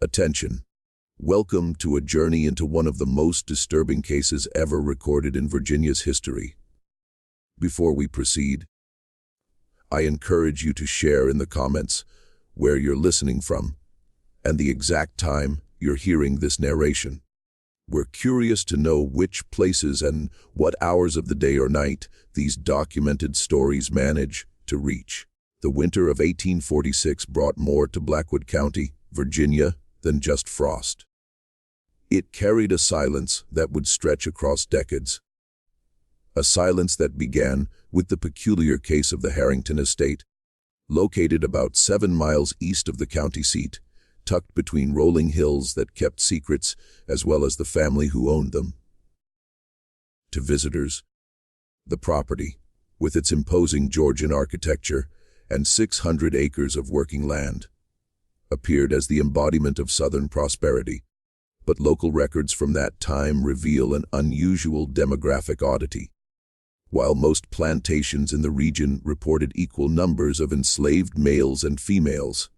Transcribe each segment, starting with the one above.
Attention. Welcome to a journey into one of the most disturbing cases ever recorded in Virginia's history. Before we proceed, I encourage you to share in the comments where you're listening from and the exact time you're hearing this narration. We're curious to know which places and what hours of the day or night these documented stories manage to reach. The winter of 1846 brought more to Blackwood County, Virginia, than just frost. It carried a silence that would stretch across decades. A silence that began with the peculiar case of the Harrington estate, located about 7 miles east of the county seat, tucked between rolling hills that kept secrets as well as the family who owned them. To visitors, the property, with its imposing Georgian architecture and 600 acres of working land, appeared as the embodiment of Southern prosperity, but local records from that time reveal an unusual demographic oddity. While most plantations in the region reported equal numbers of enslaved males and females,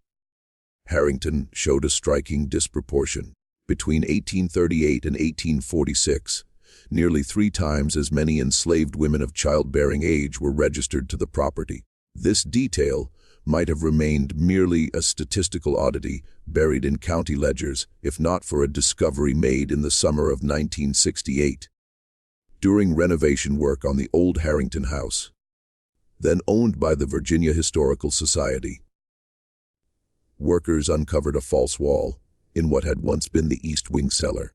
Harrington showed a striking disproportion. Between 1838 and 1846, nearly 3 times as many enslaved women of childbearing age were registered to the property. This detail might have remained merely a statistical oddity buried in county ledgers, if not for a discovery made in the summer of 1968. During renovation work on the old Harrington house, then owned by the Virginia Historical Society, workers uncovered a false wall in what had once been the east wing cellar.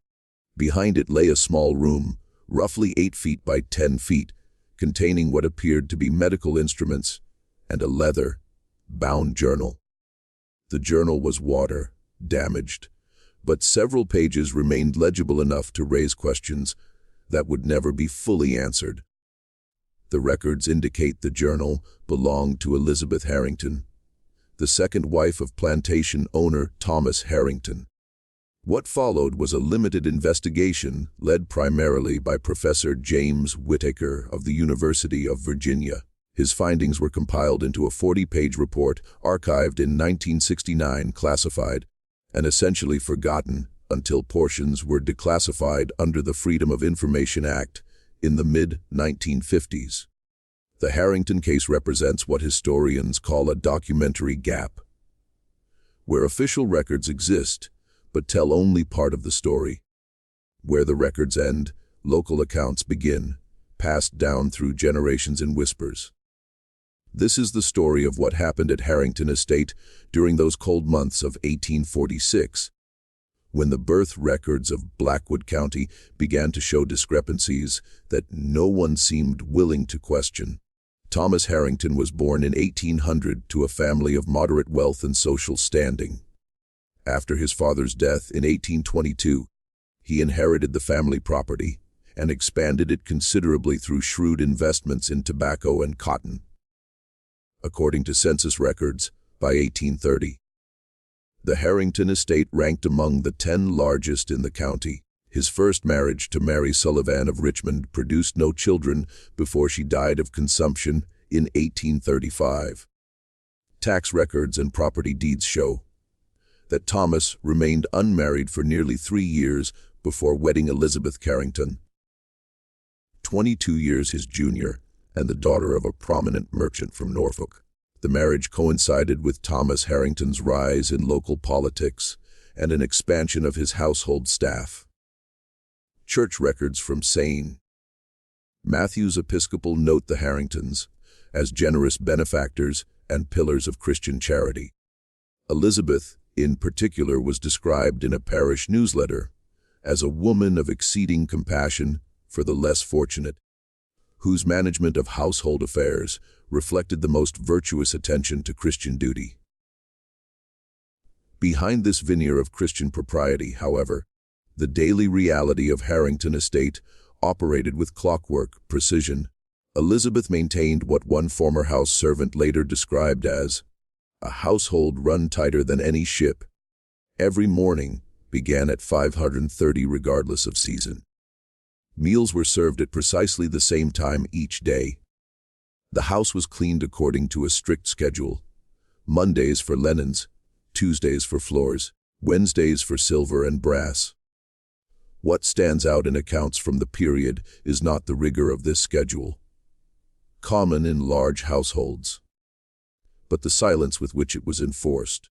Behind it lay a small room, roughly 8 feet by 10 feet, containing what appeared to be medical instruments and a leather-bound journal. The journal was water-damaged, but several pages remained legible enough to raise questions that would never be fully answered. The records indicate the journal belonged to Elizabeth Harrington, the second wife of plantation owner Thomas Harrington. What followed was a limited investigation led primarily by Professor James Whittaker of the University of Virginia. His findings were compiled into a 40-page report archived in 1969, classified and essentially forgotten until portions were declassified under the Freedom of Information Act in the mid-1950s. The Harrington case represents what historians call a documentary gap, where official records exist but tell only part of the story. Where the records end, local accounts begin, passed down through generations in whispers. This is the story of what happened at Harrington Estate during those cold months of 1846, when the birth records of Blackwood County began to show discrepancies that no one seemed willing to question. Thomas Harrington was born in 1800 to a family of moderate wealth and social standing. After his father's death in 1822, he inherited the family property and expanded it considerably through shrewd investments in tobacco and cotton. According to census records, by 1830, the Harrington estate ranked among the 10 largest in the county. His first marriage to Mary Sullivan of Richmond produced no children before she died of consumption in 1835. Tax records and property deeds show that Thomas remained unmarried for nearly 3 years before wedding Elizabeth Harrington, 22 years his junior, and the daughter of a prominent merchant from Norfolk. The marriage coincided with Thomas Harrington's rise in local politics and an expansion of his household staff. Church records from St. Matthew's Episcopal note the Harringtons as generous benefactors and pillars of Christian charity. Elizabeth, in particular, was described in a parish newsletter as a woman of exceeding compassion for the less fortunate, whose management of household affairs reflected the most virtuous attention to Christian duty. Behind this veneer of Christian propriety, however, the daily reality of Harrington Estate operated with clockwork precision. Elizabeth maintained what one former house servant later described as a household run tighter than any ship. Every morning began at 5:30 regardless of season. Meals were served at precisely the same time each day. The house was cleaned according to a strict schedule: Mondays for linens, Tuesdays for floors, Wednesdays for silver and brass. What stands out in accounts from the period is not the rigor of this schedule, common in large households, but the silence with which it was enforced.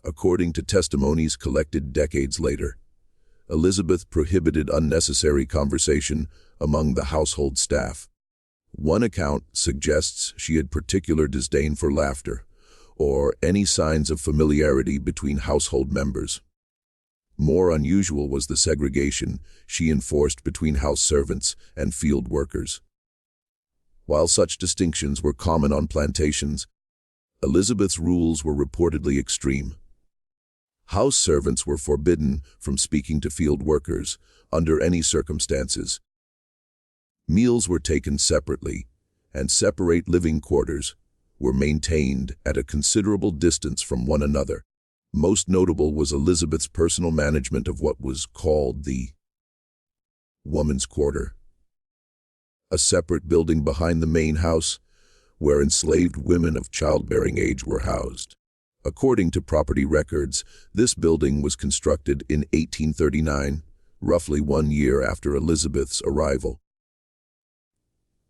According to testimonies collected decades later, Elizabeth prohibited unnecessary conversation among the household staff. One account suggests she had particular disdain for laughter or any signs of familiarity between household members. More unusual was the segregation she enforced between house servants and field workers. While such distinctions were common on plantations, Elizabeth's rules were reportedly extreme. House servants were forbidden from speaking to field workers under any circumstances. Meals were taken separately, and separate living quarters were maintained at a considerable distance from one another. Most notable was Elizabeth's personal management of what was called the woman's quarter, a separate building behind the main house where enslaved women of childbearing age were housed. According to property records, this building was constructed in 1839, roughly 1 year after Elizabeth's arrival.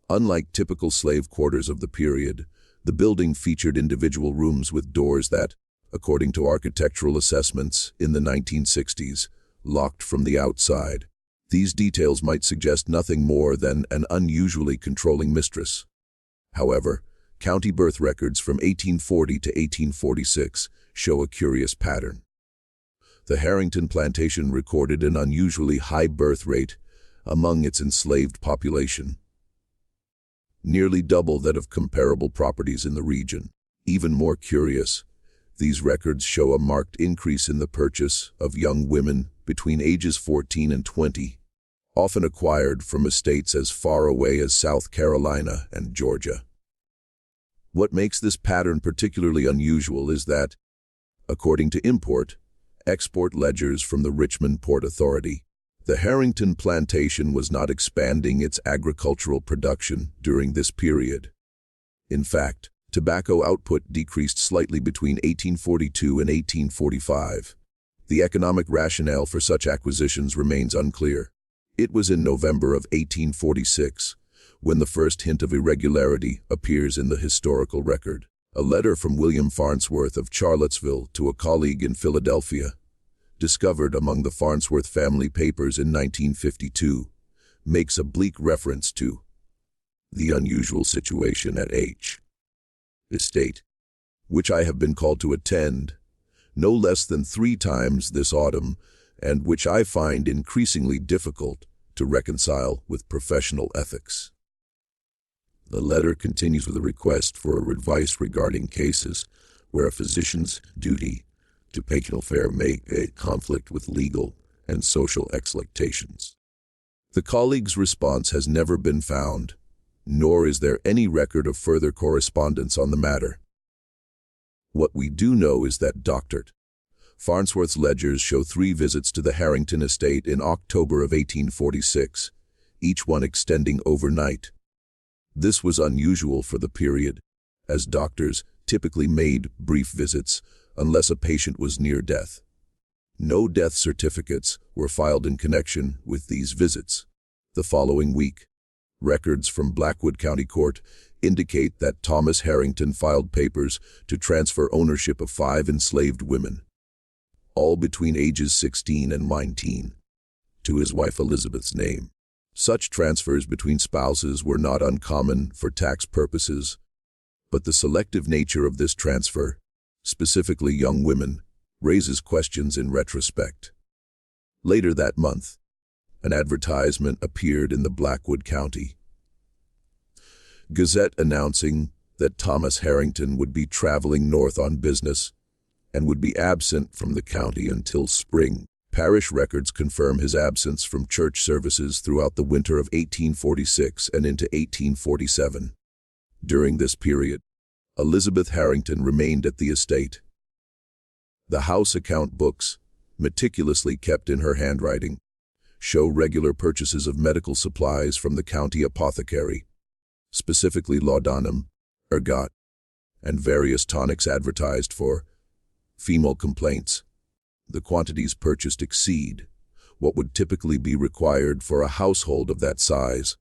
Unlike typical slave quarters of the period, the building featured individual rooms with doors that, according to architectural assessments in the 1960s, locked from the outside. These details might suggest nothing more than an unusually controlling mistress. However, county birth records from 1840 to 1846 show a curious pattern. The Harrington plantation recorded an unusually high birth rate among its enslaved population, nearly double that of comparable properties in the region. Even more curious, these records show a marked increase in the purchase of young women between ages 14 and 20, often acquired from estates as far away as South Carolina and Georgia. What makes this pattern particularly unusual is that, according to import-export ledgers from the Richmond Port Authority, the Harrington plantation was not expanding its agricultural production during this period. In fact, tobacco output decreased slightly between 1842 and 1845. The economic rationale for such acquisitions remains unclear. It was in November of 1846 when the first hint of irregularity appears in the historical record. A letter from William Farnsworth of Charlottesville to a colleague in Philadelphia, discovered among the Farnsworth family papers in 1952, makes a bleak reference to the unusual situation at H. Estate, which I have been called to attend no less than 3 times this autumn, and which I find increasingly difficult to reconcile with professional ethics. The letter continues with a request for advice regarding cases where a physician's duty to pay care may conflict with legal and social expectations. The colleague's response has never been found, nor is there any record of further correspondence on the matter. What we do know is that Dr. Farnsworth's ledgers show 3 visits to the Harrington estate in October of 1846, each one extending overnight. This was unusual for the period, as doctors typically made brief visits unless a patient was near death. No death certificates were filed in connection with these visits. The following week, records from Blackwood County Court indicate that Thomas Harrington filed papers to transfer ownership of 5 enslaved women, all between ages 16 and 19, to his wife Elizabeth's name. Such transfers between spouses were not uncommon for tax purposes, but the selective nature of this transfer, specifically young women, raises questions in retrospect. Later that month, an advertisement appeared in the Blackwood County Gazette announcing that Thomas Harrington would be traveling north on business and would be absent from the county until spring. Parish records confirm his absence from church services throughout the winter of 1846 and into 1847. During this period, Elizabeth Harrington remained at the estate. The house account books, meticulously kept in her handwriting, show regular purchases of medical supplies from the county apothecary, specifically laudanum, ergot, and various tonics advertised for female complaints. The quantities purchased exceed what would typically be required for a household of that size.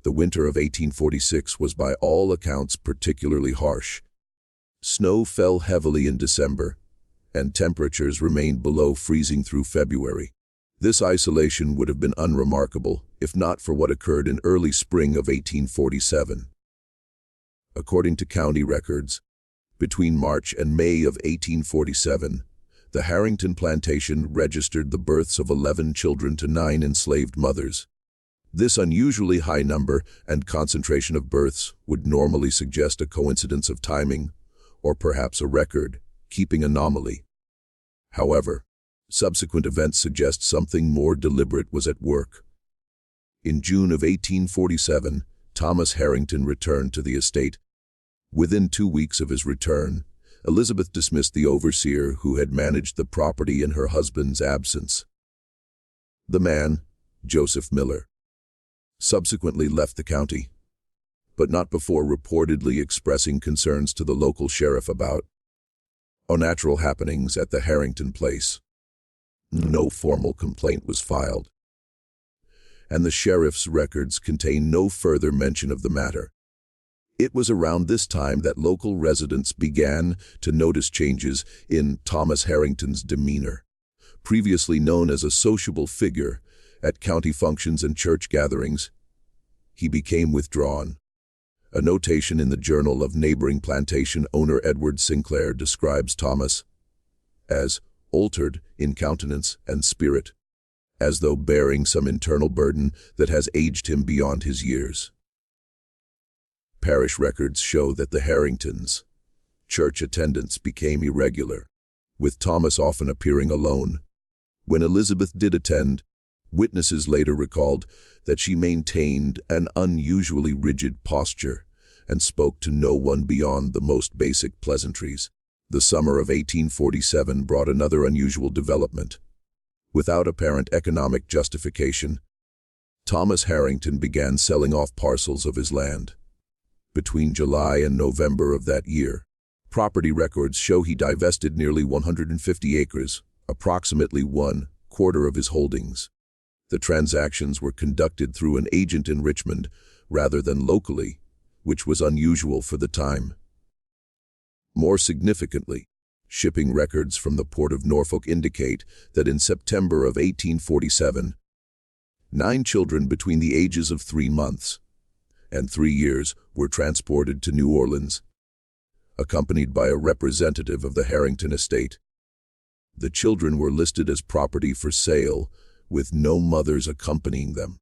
The winter of 1846 was by all accounts particularly harsh. Snow fell heavily in December, and temperatures remained below freezing through February. This isolation would have been unremarkable if not for what occurred in early spring of 1847. According to county records, between March and May of 1847, the Harrington plantation registered the births of 11 children to 9 enslaved mothers. This unusually high number and concentration of births would normally suggest a coincidence of timing, or perhaps a record-keeping anomaly. However, subsequent events suggest something more deliberate was at work. In June of 1847, Thomas Harrington returned to the estate. Within 2 weeks of his return, Elizabeth dismissed the overseer who had managed the property in her husband's absence. The man, Joseph Miller, subsequently left the county, but not before reportedly expressing concerns to the local sheriff about unnatural happenings at the Harrington place. No formal complaint was filed, and the sheriff's records contain no further mention of the matter. It was around this time that local residents began to notice changes in Thomas Harrington's demeanor. Previously known as a sociable figure at county functions and church gatherings, he became withdrawn. A notation in the journal of neighboring plantation owner Edward Sinclair describes Thomas as altered in countenance and spirit, as though bearing some internal burden that has aged him beyond his years. Parish records show that the Harringtons' church attendance became irregular, with Thomas often appearing alone. When Elizabeth did attend, witnesses later recalled that she maintained an unusually rigid posture and spoke to no one beyond the most basic pleasantries. The summer of 1847 brought another unusual development. Without apparent economic justification, Thomas Harrington began selling off parcels of his land. Between July and November of that year, property records show he divested nearly 150 acres, approximately 1/4 of his holdings. The transactions were conducted through an agent in Richmond rather than locally, which was unusual for the time. More significantly, shipping records from the port of Norfolk indicate that in September of 1847, 9 children between the ages of 3 months and 3 years were transported to New Orleans, accompanied by a representative of the Harrington estate. The children were listed as property for sale, with no mothers accompanying them.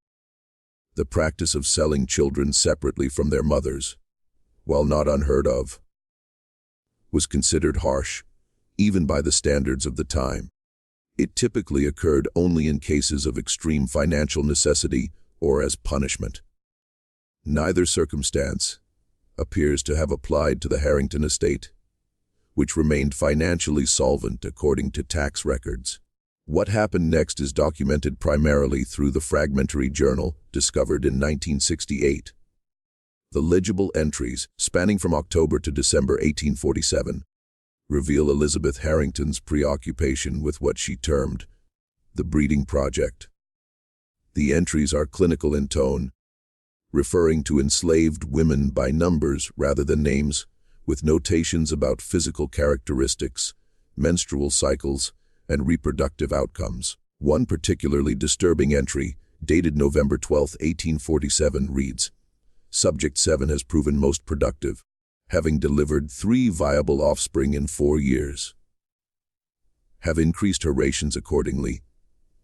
The practice of selling children separately from their mothers, while not unheard of, was considered harsh, even by the standards of the time. It typically occurred only in cases of extreme financial necessity or as punishment. Neither circumstance appears to have applied to the Harrington estate, which remained financially solvent according to tax records. What happened next is documented primarily through the fragmentary journal discovered in 1968. The legible entries, spanning from October to December 1847, reveal Elizabeth Harrington's preoccupation with what she termed the breeding project. The entries are clinical in tone, referring to enslaved women by numbers rather than names, with notations about physical characteristics, menstrual cycles, and reproductive outcomes. One particularly disturbing entry, dated November 12, 1847, reads, "Subject 7 has proven most productive, having delivered 3 viable offspring in 4 years. Have increased her rations accordingly,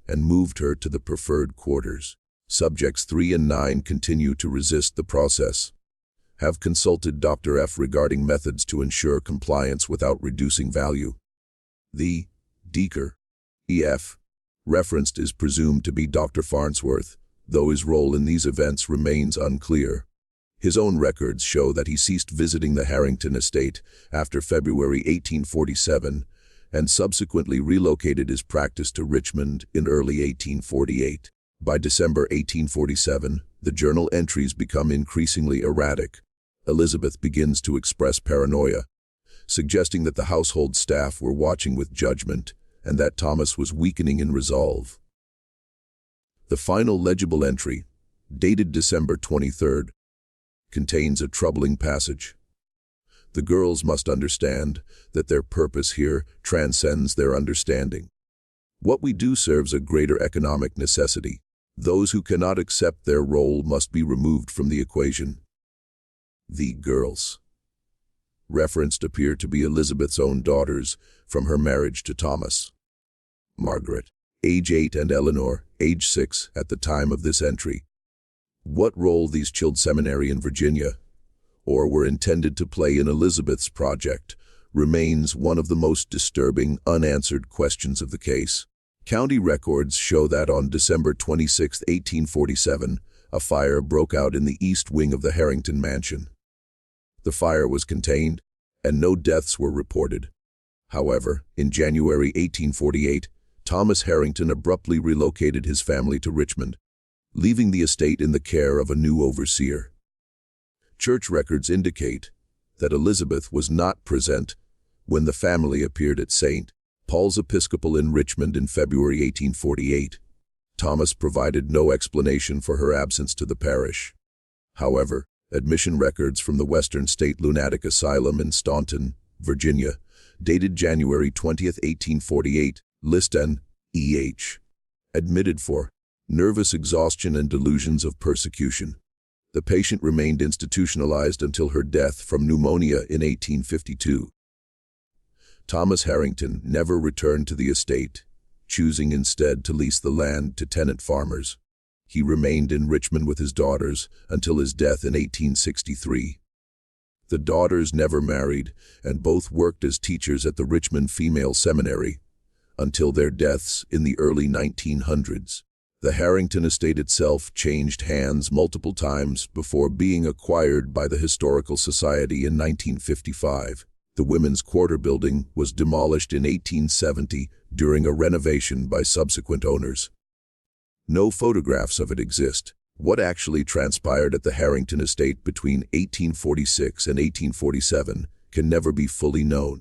and moved her to the preferred quarters. Subjects 3 and 9 continue to resist the process. Have consulted Dr. F regarding methods to ensure compliance without reducing value. The Deaker, E.F., referenced is presumed to be Dr. Farnsworth, though his role in these events remains unclear. His own records show that he ceased visiting the Harrington estate after February 1847 and subsequently relocated his practice to Richmond in early 1848. By December 1847, the journal entries become increasingly erratic. Elizabeth begins to express paranoia, suggesting that the household staff were watching with judgment and that Thomas was weakening in resolve. The final legible entry, dated December 23rd, contains a troubling passage. The girls must understand that their purpose here transcends their understanding. What we do serves a greater economic necessity. Those who cannot accept their role must be removed from the equation. The girls referenced appear to be Elizabeth's own daughters from her marriage to Thomas. Margaret, age 8, and Eleanor, age 6, at the time of this entry. What role these chilled seminary in Virginia, or were intended to play in Elizabeth's project, remains one of the most disturbing, unanswered questions of the case. County records show that on December 26, 1847, a fire broke out in the east wing of the Harrington mansion. The fire was contained, and no deaths were reported. However, in January 1848, Thomas Harrington abruptly relocated his family to Richmond, leaving the estate in the care of a new overseer. Church records indicate that Elizabeth was not present when the family appeared at St. Paul's Episcopal in Richmond in February 1848. Thomas provided no explanation for her absence to the parish. However, admission records from the Western State Lunatic Asylum in Staunton, Virginia, dated January 20, 1848, list an E.H. admitted for nervous exhaustion and delusions of persecution. The patient remained institutionalized until her death from pneumonia in 1852. Thomas Harrington never returned to the estate, choosing instead to lease the land to tenant farmers. He remained in Richmond with his daughters until his death in 1863. The daughters never married, and both worked as teachers at the Richmond Female Seminary until their deaths in the early 1900s. The Harrington estate itself changed hands multiple times before being acquired by the Historical Society in 1955. The Women's Quarter building was demolished in 1870 during a renovation by subsequent owners. No photographs of it exist. What actually transpired at the Harrington estate between 1846 and 1847 can never be fully known.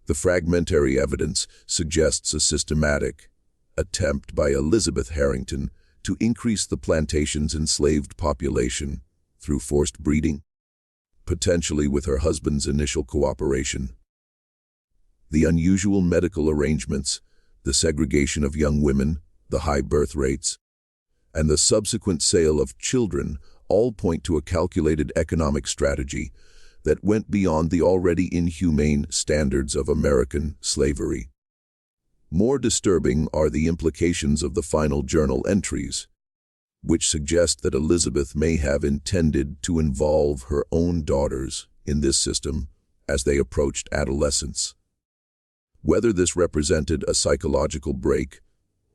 The fragmentary evidence suggests a systematic attempt by Elizabeth Harrington to increase the plantation's enslaved population through forced breeding, potentially with her husband's initial cooperation. The unusual medical arrangements, the segregation of young women, the high birth rates, and the subsequent sale of children all point to a calculated economic strategy that went beyond the already inhumane standards of American slavery. More disturbing are the implications of the final journal entries, which suggest that Elizabeth may have intended to involve her own daughters in this system as they approached adolescence. Whether this represented a psychological break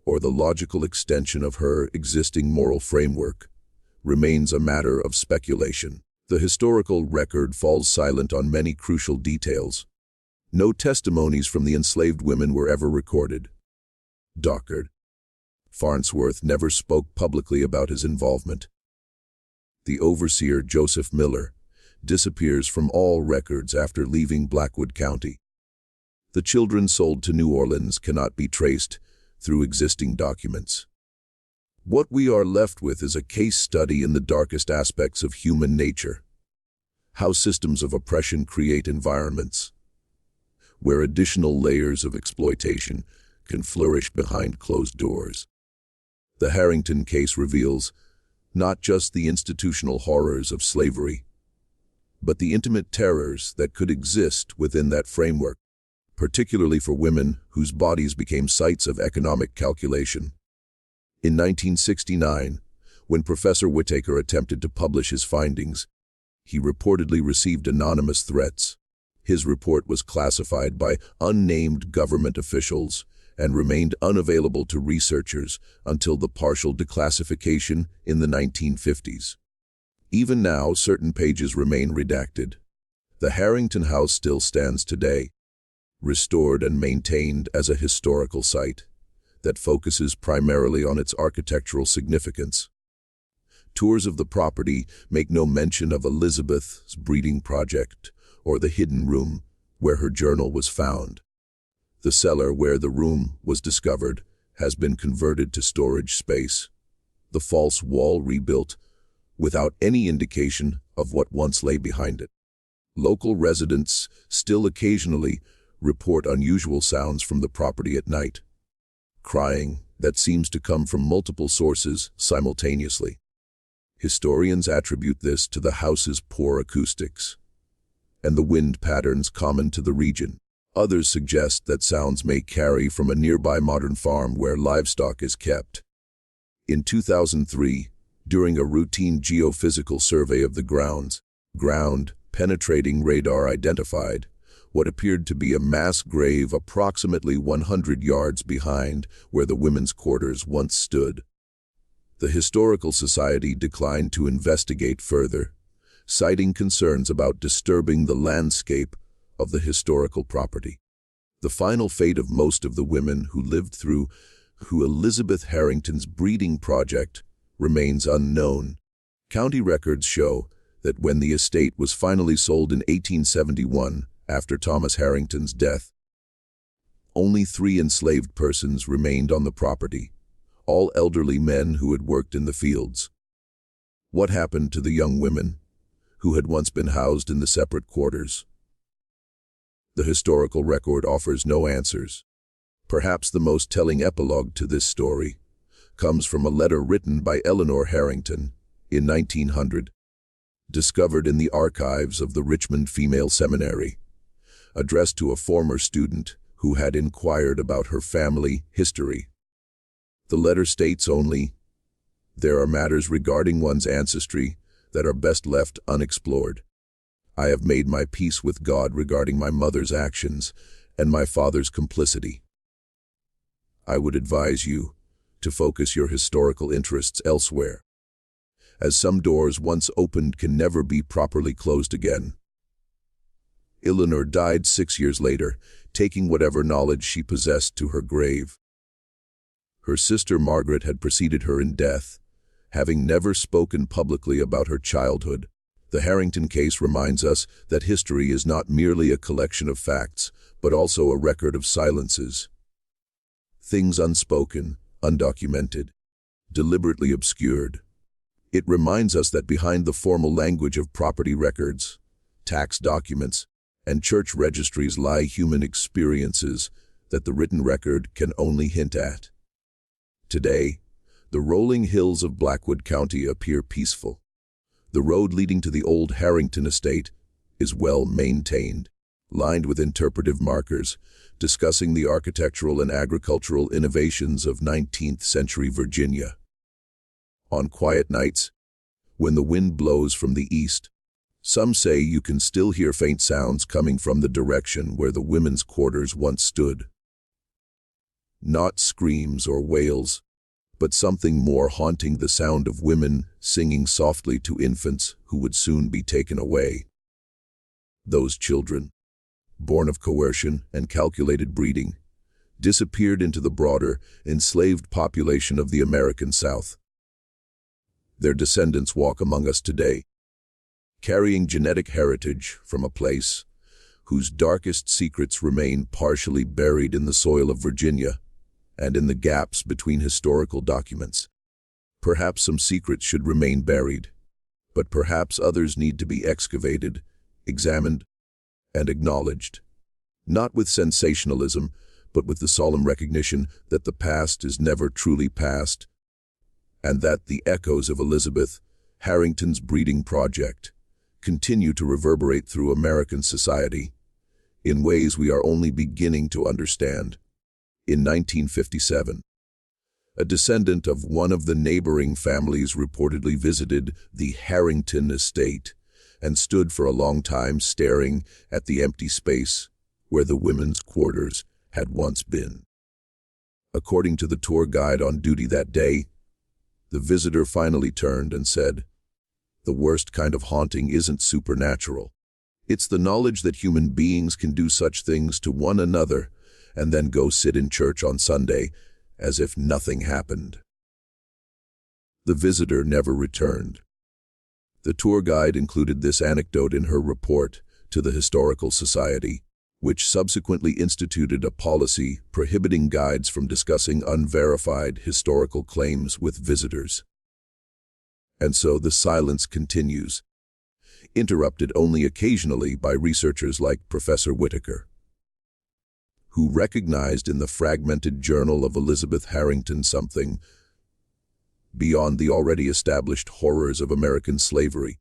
or the logical extension of her existing moral framework remains a matter of speculation. The historical record falls silent on many crucial details. No testimonies from the enslaved women were ever recorded. Dr. Farnsworth never spoke publicly about his involvement. The overseer, Joseph Miller, disappears from all records after leaving Blackwood County. The children sold to New Orleans cannot be traced through existing documents. What we are left with is a case study in the darkest aspects of human nature. How systems of oppression create environments where additional layers of exploitation can flourish behind closed doors. The Harrington case reveals not just the institutional horrors of slavery, but the intimate terrors that could exist within that framework, particularly for women whose bodies became sites of economic calculation. In 1969, when Professor Whittaker attempted to publish his findings, he reportedly received anonymous threats. His report was classified by unnamed government officials and remained unavailable to researchers until the partial declassification in the 1950s. Even now, certain pages remain redacted. The Harrington House still stands today, restored and maintained as a historical site that focuses primarily on its architectural significance. Tours of the property make no mention of Elizabeth's breeding project or the hidden room where her journal was found. The cellar where the room was discovered has been converted to storage space. The false wall rebuilt without any indication of what once lay behind it. Local residents still occasionally report unusual sounds from the property at night. Crying that seems to come from multiple sources simultaneously. Historians attribute this to the house's poor acoustics and the wind patterns common to the region. Others suggest that sounds may carry from a nearby modern farm where livestock is kept. In 2003, during a routine geophysical survey of the ground-penetrating radar identified what appeared to be a mass grave approximately 100 yards behind where the women's quarters once stood. The Historical Society declined to investigate further, citing concerns about disturbing the landscape of the historical property. The final fate of most of the women who lived through Elizabeth Harrington's breeding project remains unknown. County records show that when the estate was finally sold in 1871, after Thomas Harrington's death, only 3 enslaved persons remained on the property, all elderly men who had worked in the fields. What happened to the young women who had once been housed in the separate quarters? The historical record offers no answers. Perhaps the most telling epilogue to this story comes from a letter written by Eleanor Harrington in 1900, discovered in the archives of the Richmond Female Seminary, addressed to a former student who had inquired about her family history. The letter states only, "There are matters regarding one's ancestry that are best left unexplored. I have made my peace with God regarding my mother's actions and my father's complicity. I would advise you to focus your historical interests elsewhere, as some doors once opened can never be properly closed again." Eleanor died 6 years later, taking whatever knowledge she possessed to her grave. Her sister Margaret had preceded her in death, having never spoken publicly about her childhood. The Harrington case reminds us that history is not merely a collection of facts, but also a record of silences. Things unspoken, undocumented, deliberately obscured. It reminds us that behind the formal language of property records, tax documents, and church registries lie human experiences that the written record can only hint at. Today, the rolling hills of Blackwood County appear peaceful. The road leading to the old Harrington estate is well maintained, lined with interpretive markers discussing the architectural and agricultural innovations of 19th century Virginia. On quiet nights, when the wind blows from the east, some say you can still hear faint sounds coming from the direction where the women's quarters once stood. Not screams or wails, but something more haunting, the sound of women singing softly to infants who would soon be taken away. Those children, born of coercion and calculated breeding, disappeared into the broader, enslaved population of the American South. Their descendants walk among us today, carrying genetic heritage from a place whose darkest secrets remain partially buried in the soil of Virginia and in the gaps between historical documents. Perhaps some secrets should remain buried, but perhaps others need to be excavated, examined, and acknowledged, not with sensationalism, but with the solemn recognition that the past is never truly past, and that the echoes of Elizabeth Harrington's breeding project continue to reverberate through American society in ways we are only beginning to understand. In 1957, a descendant of one of the neighboring families reportedly visited the Harrington estate and stood for a long time staring at the empty space where the women's quarters had once been. According to the tour guide on duty that day, the visitor finally turned and said, "The worst kind of haunting isn't supernatural. It's the knowledge that human beings can do such things to one another and then go sit in church on Sunday as if nothing happened." The visitor never returned. The tour guide included this anecdote in her report to the Historical Society. which subsequently instituted a policy prohibiting guides from discussing unverified historical claims with visitors. And so the silence continues, interrupted only occasionally by researchers like Professor Whitaker, who recognized in the fragmented journal of Elizabeth Harrington something beyond the already established horrors of American slavery,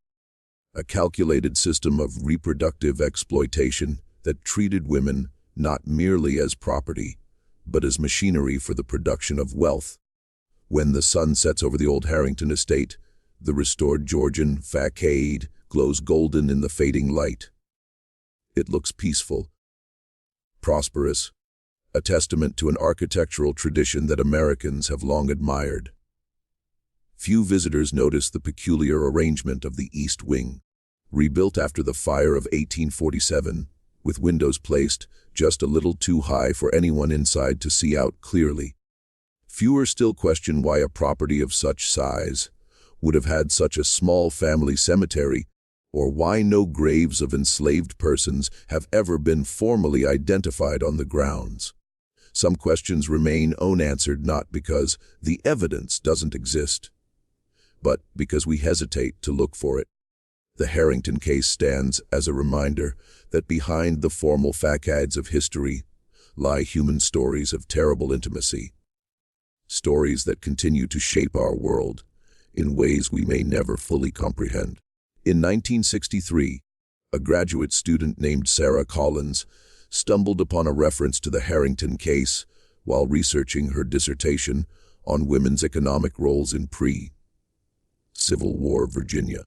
a calculated system of reproductive exploitation that treated women not merely as property, but as machinery for the production of wealth. When the sun sets over the old Harrington estate, the restored Georgian facade glows golden in the fading light. It looks peaceful, prosperous, a testament to an architectural tradition that Americans have long admired. Few visitors notice the peculiar arrangement of the East Wing, rebuilt after the fire of 1847, with windows placed just a little too high for anyone inside to see out clearly. Fewer still question why a property of such size would have had such a small family cemetery, or why no graves of enslaved persons have ever been formally identified on the grounds. Some questions remain unanswered not because the evidence doesn't exist, but because we hesitate to look for it. The Harrington case stands as a reminder that behind the formal facades of history lie human stories of terrible intimacy, stories that continue to shape our world in ways we may never fully comprehend. In 1963, a graduate student named Sarah Collins stumbled upon a reference to the Harrington case while researching her dissertation on women's economic roles in pre-Civil War Virginia.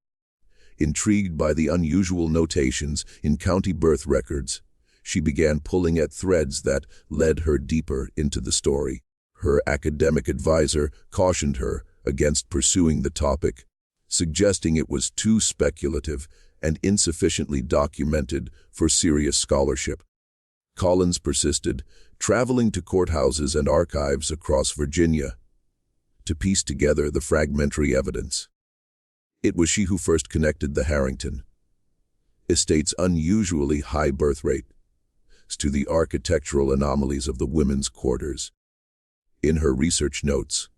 Intrigued by the unusual notations in county birth records, she began pulling at threads that led her deeper into the story. Her academic advisor cautioned her against pursuing the topic, suggesting it was too speculative and insufficiently documented for serious scholarship. Collins persisted, traveling to courthouses and archives across Virginia to piece together the fragmentary evidence. It was she who first connected the Harrington estate's unusually high birth rate to the architectural anomalies of the women's quarters. In her research notes,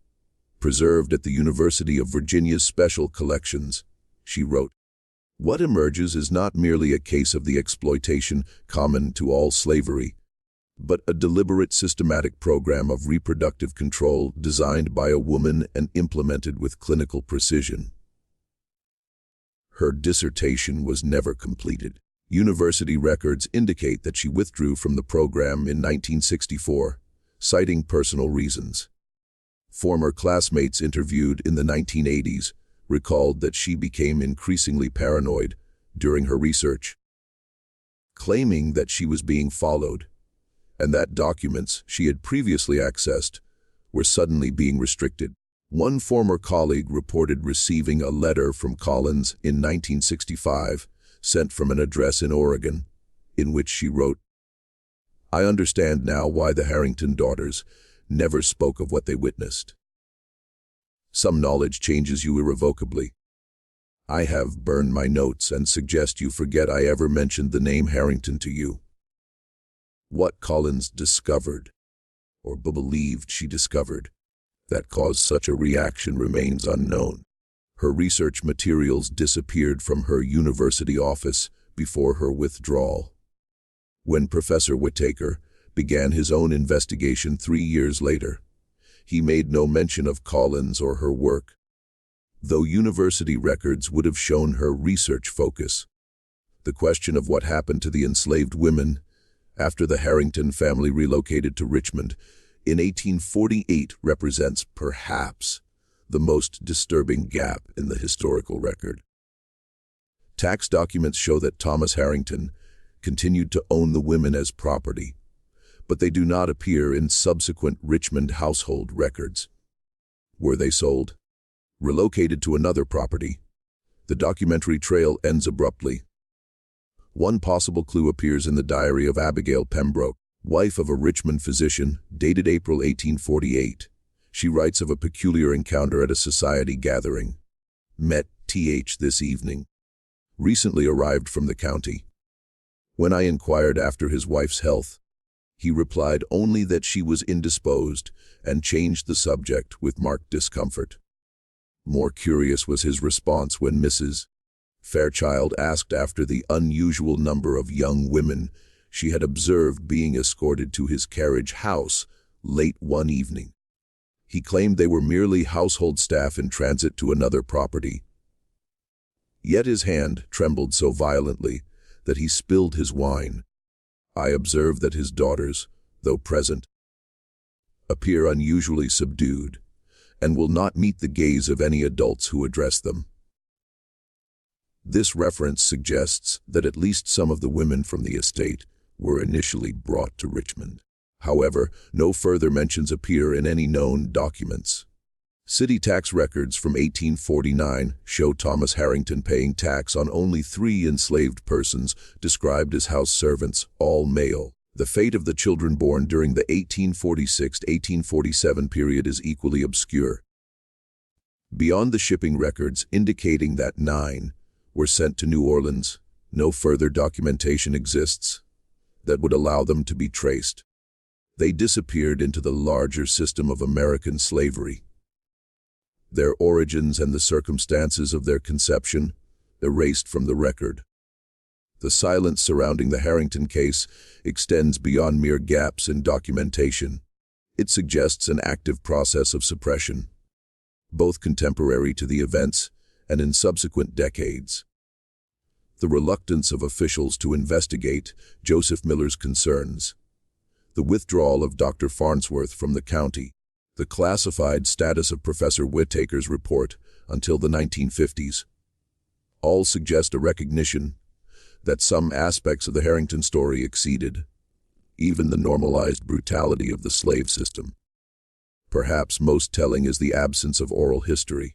preserved at the University of Virginia's special collections, she wrote, "What emerges is not merely a case of the exploitation common to all slavery, but a deliberate systematic program of reproductive control designed by a woman and implemented with clinical precision." Her dissertation was never completed. University records indicate that she withdrew from the program in 1964, citing personal reasons. Former classmates interviewed in the 1980s recalled that she became increasingly paranoid during her research, claiming that she was being followed and that documents she had previously accessed were suddenly being restricted. One former colleague reported receiving a letter from Collins in 1965, sent from an address in Oregon, in which she wrote, "I understand now why the Harrington daughters never spoke of what they witnessed. Some knowledge changes you irrevocably. I have burned my notes and suggest you forget I ever mentioned the name Harrington to you." What Collins discovered, or believed she discovered, that caused such a reaction remains unknown. Her research materials disappeared from her university office before her withdrawal. When Professor Whitaker began his own investigation 3 years later, he made no mention of Collins or her work, though university records would have shown her research focus. The question of what happened to the enslaved women after the Harrington family relocated to Richmond in 1848 represents perhaps the most disturbing gap in the historical record. Tax documents show that Thomas Harrington continued to own the women as property, but they do not appear in subsequent Richmond household records. Were they sold? Relocated to another property? The documentary trail ends abruptly. One possible clue appears in the diary of Abigail Pembroke, wife of a Richmond physician, dated April 1848. She writes of a peculiar encounter at a society gathering. "Met Th this evening. Recently arrived from the county. When I inquired after his wife's health, he replied only that she was indisposed and changed the subject with marked discomfort. More curious was his response when Mrs. Fairchild asked after the unusual number of young women she had observed being escorted to his carriage house late one evening. He claimed they were merely household staff in transit to another property. Yet his hand trembled so violently that he spilled his wine. I observed that his daughters, though present, appear unusually subdued and will not meet the gaze of any adults who address them. This reference suggests that at least some of the women from the estate were initially brought to Richmond. However, no further mentions appear in any known documents. City tax records from 1849 show Thomas Harrington paying tax on only 3 enslaved persons described as house servants, all male. The fate of the children born during the 1846–1847 period is equally obscure. Beyond the shipping records indicating that 9 were sent to New Orleans, no further documentation exists that would allow them to be traced. They disappeared into the larger system of American slavery. Their origins and the circumstances of their conception erased from the record. The silence surrounding the Harrington case extends beyond mere gaps in documentation. It suggests an active process of suppression, both contemporary to the events and in subsequent decades. The reluctance of officials to investigate Joseph Miller's concerns, the withdrawal of Dr. Farnsworth from the county, the classified status of Professor Whittaker's report until the 1950s, all suggest a recognition that some aspects of the Harrington story exceeded even the normalized brutality of the slave system. Perhaps most telling is the absence of oral history.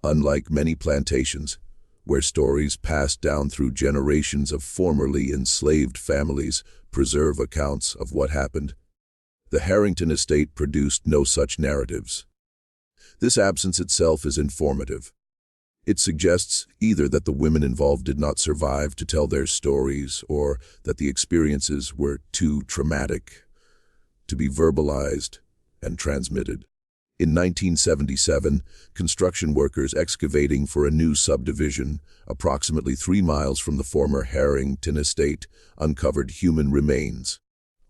Unlike many plantations, where stories passed down through generations of formerly enslaved families preserve accounts of what happened, the Harrington estate produced no such narratives. This absence itself is informative. It suggests either that the women involved did not survive to tell their stories, or that the experiences were too traumatic to be verbalized and transmitted. In 1977, construction workers excavating for a new subdivision, approximately 3 miles from the former Harrington estate, uncovered human remains.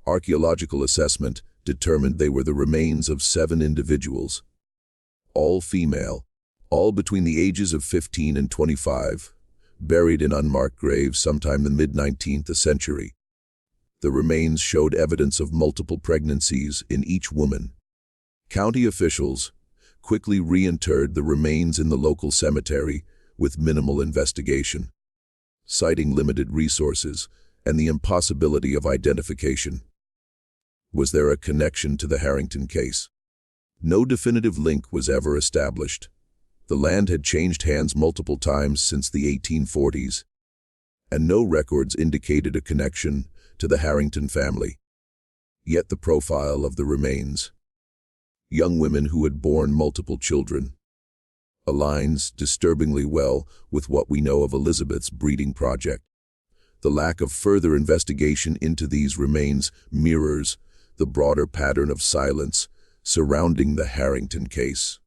Archaeological assessment determined they were the remains of 7 individuals, all female, all between the ages of 15 and 25, buried in unmarked graves sometime in the mid-19th century. The remains showed evidence of multiple pregnancies in each woman. County officials quickly reinterred the remains in the local cemetery with minimal investigation, citing limited resources and the impossibility of identification. Was there a connection to the Harrington case? No definitive link was ever established. The land had changed hands multiple times since the 1840s, and no records indicated a connection to the Harrington family. Yet the profile of the remains, young women who had borne multiple children, aligns disturbingly well with what we know of Elizabeth's breeding project. The lack of further investigation into these remains mirrors the broader pattern of silence surrounding the Harrington case.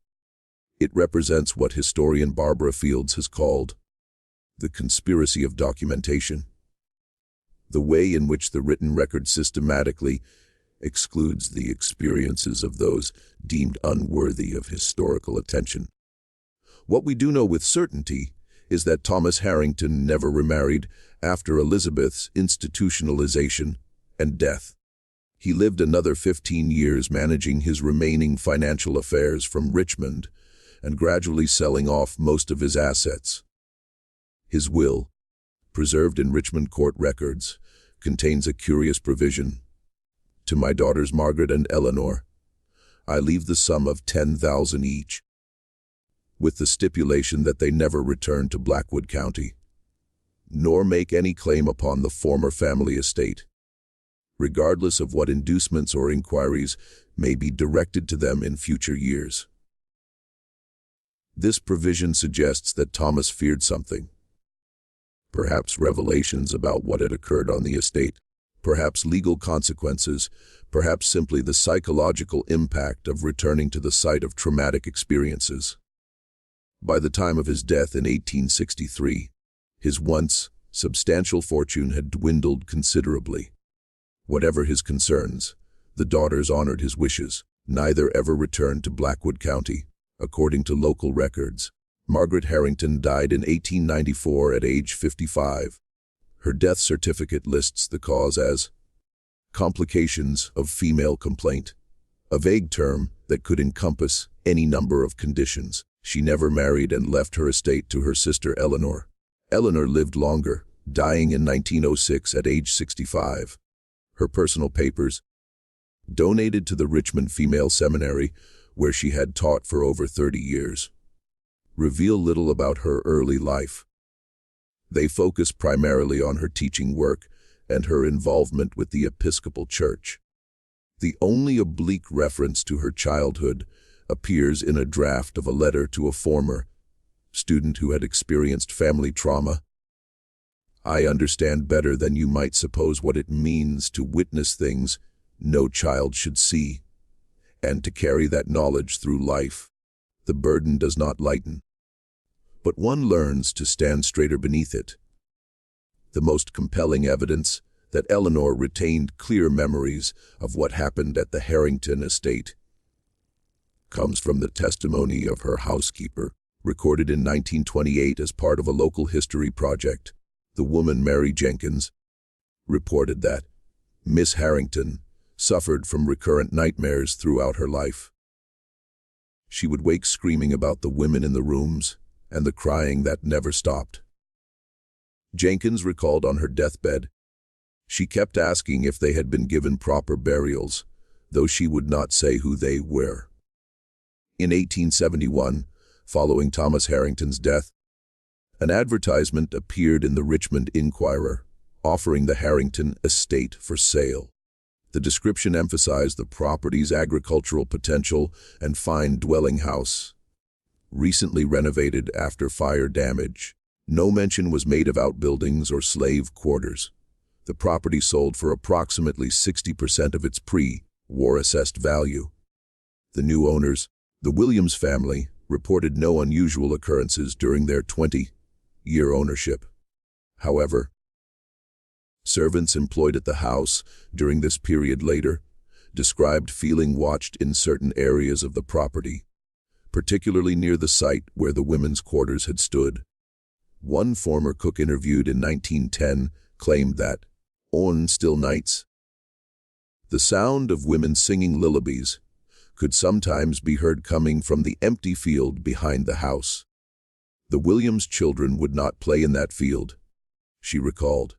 It represents what historian Barbara Fields has called the conspiracy of documentation, the way in which the written record systematically excludes the experiences of those deemed unworthy of historical attention. What we do know with certainty is that Thomas Harrington never remarried after Elizabeth's institutionalization and death. He lived another 15 years managing his remaining financial affairs from Richmond and gradually selling off most of his assets. His will, preserved in Richmond court records, contains a curious provision. To my daughters Margaret and Eleanor, I leave the sum of $10,000 each, with the stipulation that they never return to Blackwood County, nor make any claim upon the former family estate, regardless of what inducements or inquiries may be directed to them in future years. This provision suggests that Thomas feared something. perhaps revelations about what had occurred on the estate, perhaps legal consequences, perhaps simply the psychological impact of returning to the site of traumatic experiences. By the time of his death in 1863, his once substantial fortune had dwindled considerably. Whatever his concerns, the daughters honored his wishes. Neither ever returned to Blackwood County. According to local records, Margaret Harrington died in 1894 at age 55. Her death certificate lists the cause as complications of female complaint, a vague term that could encompass any number of conditions. She never married and left her estate to her sister Eleanor. Eleanor lived longer, dying in 1906 at age 65. Her personal papers, donated to the Richmond Female Seminary, where she had taught for over 30 years, reveal little about her early life. They focus primarily on her teaching work and her involvement with the Episcopal Church. The only oblique reference to her childhood appears in a draft of a letter to a former student who had experienced family trauma. "I understand better than you might suppose what it means to witness things no child should see, and to carry that knowledge through life. The burden does not lighten, but one learns to stand straighter beneath it." The most compelling evidence that Eleanor retained clear memories of what happened at the Harrington estate comes from the testimony of her housekeeper, recorded in 1928 as part of a local history project. The woman, Mary Jenkins, reported that Miss Harrington suffered from recurrent nightmares throughout her life. She would wake screaming about the women in the rooms and the crying that never stopped. Jenkins recalled on her deathbed, she kept asking if they had been given proper burials, though she would not say who they were. In 1871, following Thomas Harrington's death, an advertisement appeared in the Richmond Inquirer, offering the Harrington estate for sale. The description emphasized the property's agricultural potential and fine dwelling house, recently renovated after fire damage. No mention was made of outbuildings or slave quarters. The property sold for approximately 60% of its pre-war assessed value. The new owners, the Williams family, reported no unusual occurrences during their 20-year ownership. However, servants employed at the house during this period later described feeling watched in certain areas of the property, particularly near the site where the women's quarters had stood. One former cook interviewed in 1910 claimed that, on still nights, the sound of women singing lullabies could sometimes be heard coming from the empty field behind the house. The Williams children would not play in that field, she recalled.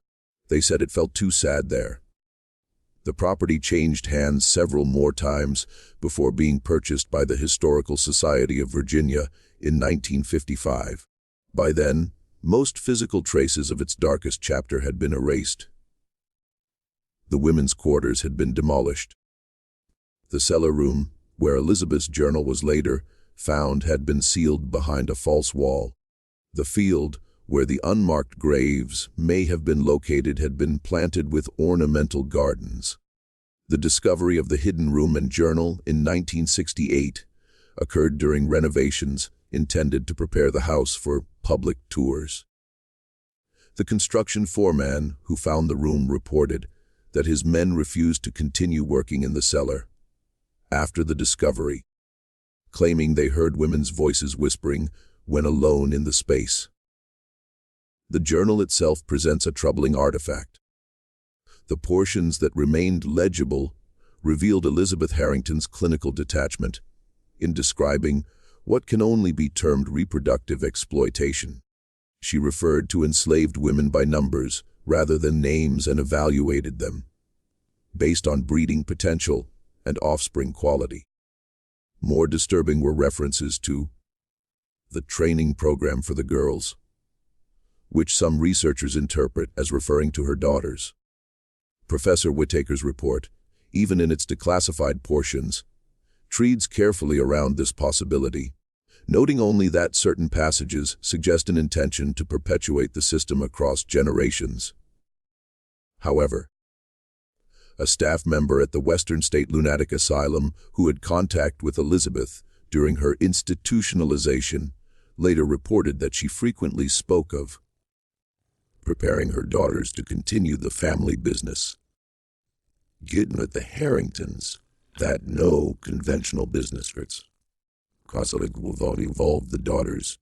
They said it felt too sad there. The property changed hands several more times before being purchased by the Historical Society of Virginia in 1955. By then, most physical traces of its darkest chapter had been erased. The women's quarters had been demolished. The cellar room, where Elizabeth's journal was later found, had been sealed behind a false wall. The field, where the unmarked graves may have been located, had been planted with ornamental gardens. The discovery of the hidden room and journal in 1968 occurred during renovations intended to prepare the house for public tours. The construction foreman who found the room reported that his men refused to continue working in the cellar after the discovery, claiming they heard women's voices whispering when alone in the space. The journal itself presents a troubling artifact. The portions that remained legible revealed Elizabeth Harrington's clinical detachment in describing what can only be termed reproductive exploitation. She referred to enslaved women by numbers rather than names and evaluated them based on breeding potential and offspring quality. More disturbing were references to the training program for the girls, which some researchers interpret as referring to her daughters. Professor Whittaker's report, even in its declassified portions, treads carefully around this possibility, noting only that certain passages suggest an intention to perpetuate the system across generations. However, a staff member at the Western State Lunatic Asylum who had contact with Elizabeth during her institutionalization later reported that she frequently spoke of preparing her daughters to continue the family business. Getting at the Harringtons, that no conventional business fits. Will involve the daughters.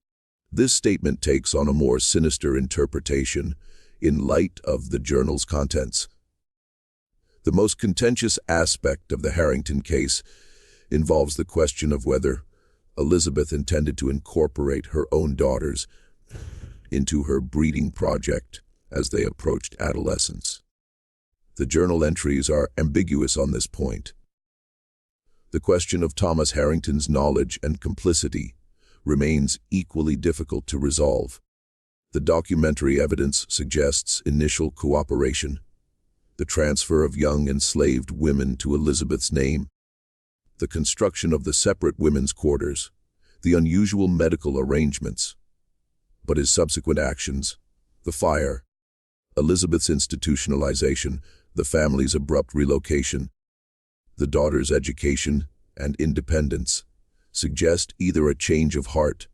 This statement takes on a more sinister interpretation in light of the journal's contents. The most contentious aspect of the Harrington case involves the question of whether Elizabeth intended to incorporate her own daughters into her breeding project as they approached adolescence. The journal entries are ambiguous on this point. The question of Thomas Harrington's knowledge and complicity remains equally difficult to resolve. The documentary evidence suggests initial cooperation, the transfer of young enslaved women to Elizabeth's name, the construction of the separate women's quarters, the unusual medical arrangements. But his subsequent actions, the fire, Elizabeth's institutionalization, the family's abrupt relocation, the daughter's education and independence, suggest either a change of heart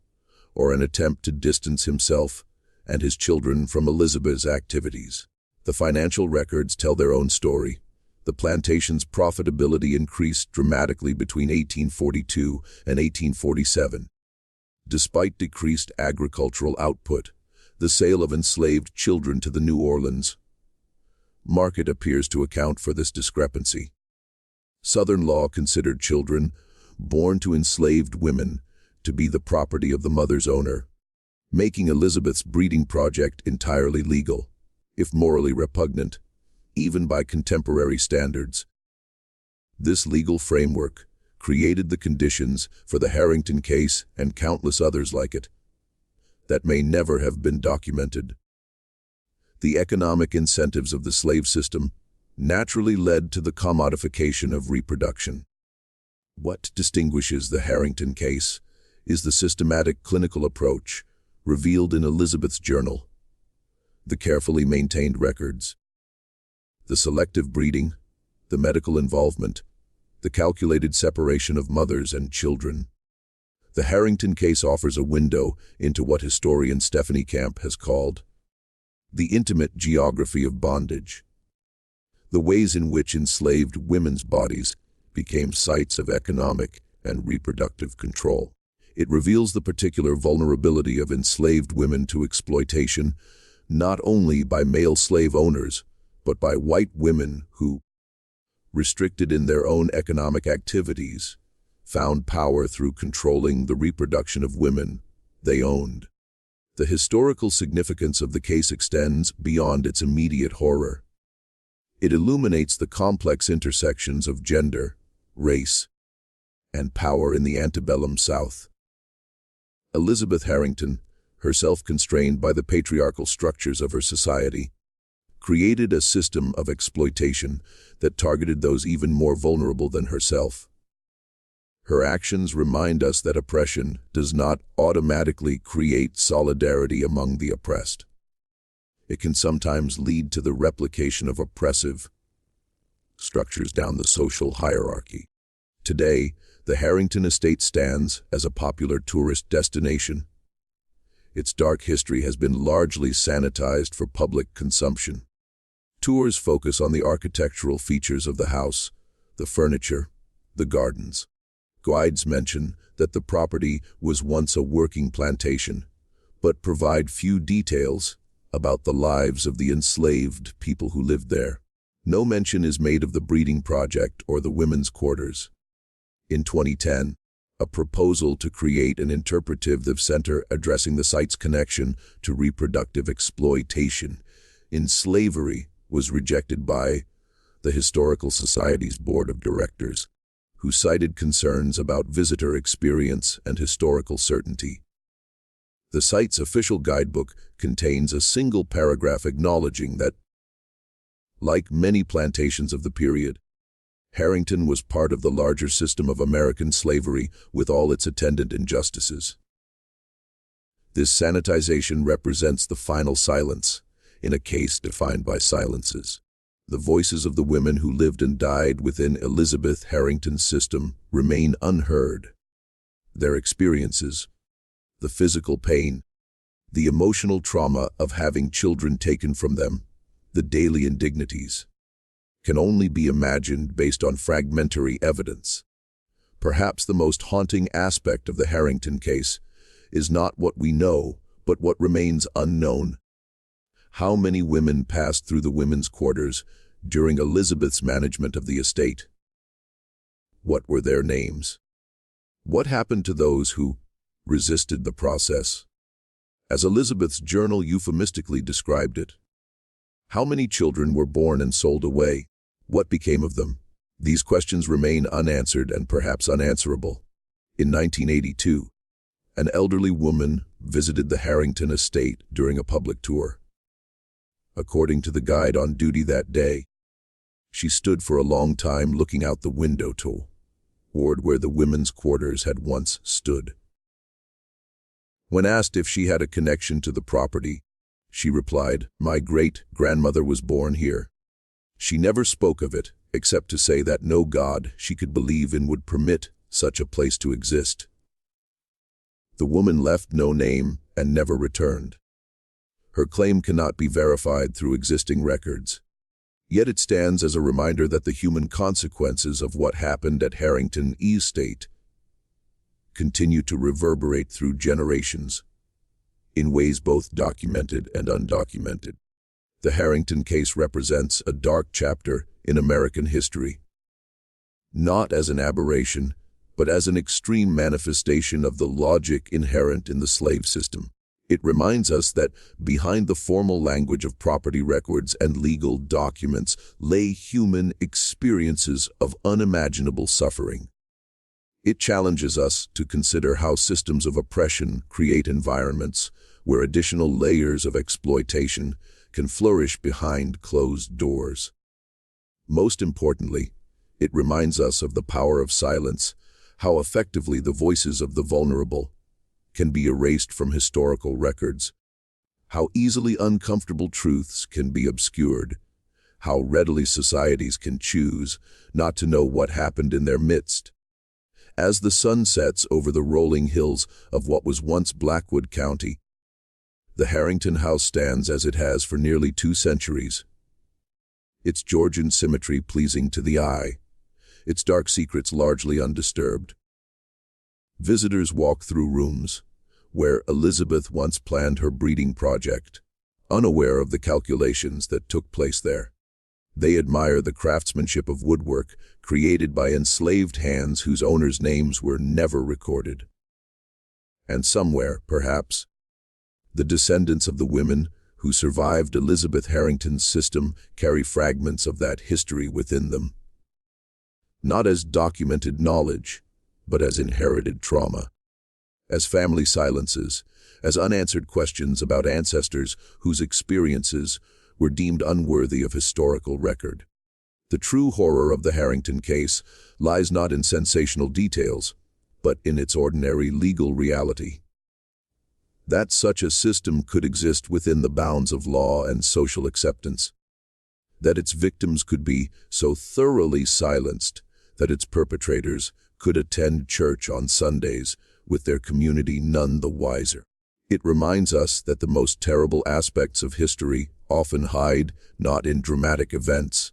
or an attempt to distance himself and his children from Elizabeth's activities. The financial records tell their own story. The plantation's profitability increased dramatically between 1842 and 1847. Despite decreased agricultural output, the sale of enslaved children to the New Orleans market appears to account for this discrepancy. Southern law considered children born to enslaved women to be the property of the mother's owner, making Elizabeth's breeding project entirely legal, if morally repugnant, even by contemporary standards. This legal framework created the conditions for the Harrington case and countless others like it that may never have been documented. The economic incentives of the slave system naturally led to the commodification of reproduction. What distinguishes the Harrington case is the systematic clinical approach revealed in Elizabeth's journal, the carefully maintained records, the selective breeding, the medical involvement, the calculated separation of mothers and children. The Harrington case offers a window into what historian Stephanie Camp has called the intimate geography of bondage, the ways in which enslaved women's bodies became sites of economic and reproductive control. It reveals the particular vulnerability of enslaved women to exploitation, not only by male slave owners, but by white women who, restricted in their own economic activities, found power through controlling the reproduction of women they owned. The historical significance of the case extends beyond its immediate horror. It illuminates the complex intersections of gender, race, and power in the antebellum South. Elizabeth Harrington, herself constrained by the patriarchal structures of her society, created a system of exploitation that targeted those even more vulnerable than herself. Her actions remind us that oppression does not automatically create solidarity among the oppressed. It can sometimes lead to the replication of oppressive structures down the social hierarchy. Today, the Harrington estate stands as a popular tourist destination. Its dark history has been largely sanitized for public consumption. Tours focus on the architectural features of the house, the furniture, the gardens. Guides mention that the property was once a working plantation, but provide few details about the lives of the enslaved people who lived there. No mention is made of the breeding project or the women's quarters. In 2010, a proposal to create an interpretive center addressing the site's connection to reproductive exploitation in slavery was rejected by the Historical Society's Board of Directors, who cited concerns about visitor experience and historical certainty. The site's official guidebook contains a single paragraph acknowledging that, like many plantations of the period, Harrington was part of the larger system of American slavery with all its attendant injustices. This sanitization represents the final silence in a case defined by silences. The voices of the women who lived and died within Elizabeth Harrington's system remain unheard. Their experiences, the physical pain, the emotional trauma of having children taken from them, the daily indignities, can only be imagined based on fragmentary evidence. Perhaps the most haunting aspect of the Harrington case is not what we know, but what remains unknown. How many women passed through the women's quarters during Elizabeth's management of the estate? What were their names? What happened to those who resisted the process? As Elizabeth's journal euphemistically described it, how many children were born and sold away? What became of them? These questions remain unanswered and perhaps unanswerable. In 1982, an elderly woman visited the Harrington estate during a public tour. According to the guide on duty that day, she stood for a long time looking out the window toward where the women's quarters had once stood. When asked if she had a connection to the property, she replied, "My great-grandmother was born here." She never spoke of it, except to say that no God she could believe in would permit such a place to exist. The woman left no name and never returned. Her claim cannot be verified through existing records. Yet it stands as a reminder that the human consequences of what happened at Harrington Estate continue to reverberate through generations, in ways both documented and undocumented. The Harrington case represents a dark chapter in American history, not as an aberration, but as an extreme manifestation of the logic inherent in the slave system. It reminds us that behind the formal language of property records and legal documents lay human experiences of unimaginable suffering. It challenges us to consider how systems of oppression create environments where additional layers of exploitation can flourish behind closed doors. Most importantly, it reminds us of the power of silence, how effectively the voices of the vulnerable can be erased from historical records, how easily uncomfortable truths can be obscured, how readily societies can choose not to know what happened in their midst. As the sun sets over the rolling hills of what was once Blackwood County, the Harrington house stands as it has for nearly 2 centuries. Its Georgian symmetry pleasing to the eye, its dark secrets largely undisturbed. Visitors walk through rooms where Elizabeth once planned her breeding project, unaware of the calculations that took place there. They admire the craftsmanship of woodwork created by enslaved hands whose owners' names were never recorded. And somewhere, perhaps, the descendants of the women who survived Elizabeth Harrington's system carry fragments of that history within them, not as documented knowledge, but as inherited trauma, as family silences, as unanswered questions about ancestors whose experiences were deemed unworthy of historical record. The true horror of the Harrington case lies not in sensational details, but in its ordinary legal reality. That such a system could exist within the bounds of law and social acceptance. That its victims could be so thoroughly silenced that its perpetrators could attend church on Sundays with their community none the wiser. It reminds us that the most terrible aspects of history often hide not in dramatic events,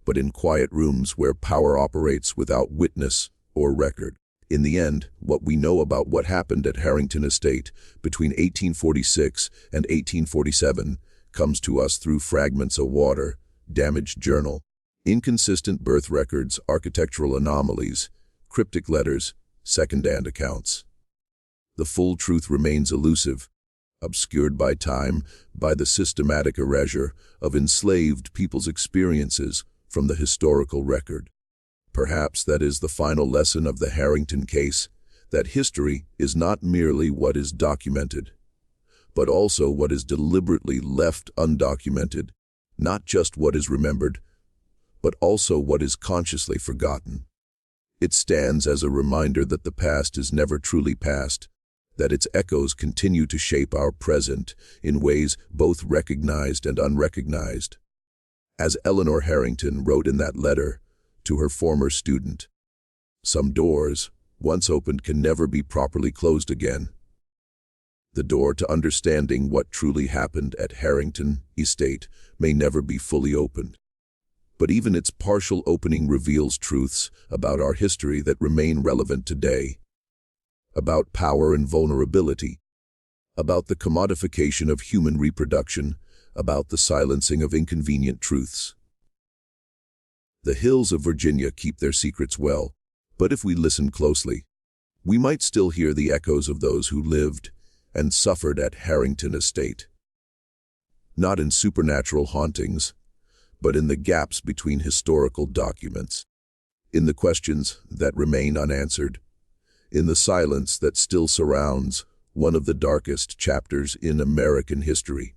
but in quiet rooms where power operates without witness or record. In the end, what we know about what happened at Harrington Estate between 1846 and 1847 comes to us through fragments of water, damaged journal, inconsistent birth records, architectural anomalies, cryptic letters, second-hand accounts. The full truth remains elusive, obscured by time, by the systematic erasure of enslaved people's experiences from the historical record. Perhaps that is the final lesson of the Harrington case, that history is not merely what is documented, but also what is deliberately left undocumented, not just what is remembered, but also what is consciously forgotten. It stands as a reminder that the past is never truly past, that its echoes continue to shape our present in ways both recognized and unrecognized. As Eleanor Harrington wrote in that letter to her former student, "Some doors, once opened, can never be properly closed again." The door to understanding what truly happened at Harrington Estate may never be fully opened. But even its partial opening reveals truths about our history that remain relevant today. About power and vulnerability, about the commodification of human reproduction, about the silencing of inconvenient truths. The hills of Virginia keep their secrets well, but if we listen closely, we might still hear the echoes of those who lived and suffered at Harrington Estate. Not in supernatural hauntings, but in the gaps between historical documents, in the questions that remain unanswered, in the silence that still surrounds one of the darkest chapters in American history.